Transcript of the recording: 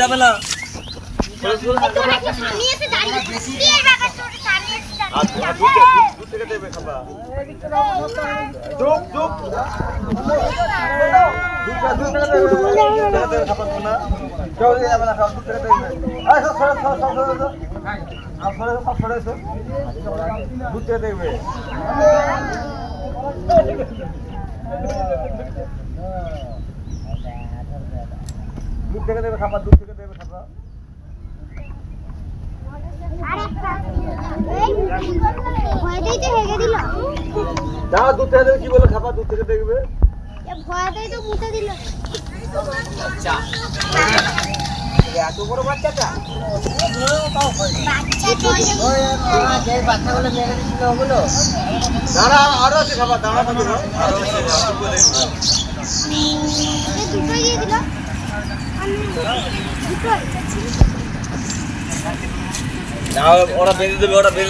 যাবে না দুধ থেকে দেবে খাবার, দুধ থেকে দেবে খাবার। দাও দুধ থেকে দেবে, কি বলে খাবার দুধ থেকে দেখবে এত বড় বাচ্চাটা দাঁড়া, আরো আছে খাবার, দাঁড়া ওরা বেঁধে দেবে, ওরা বেঁধে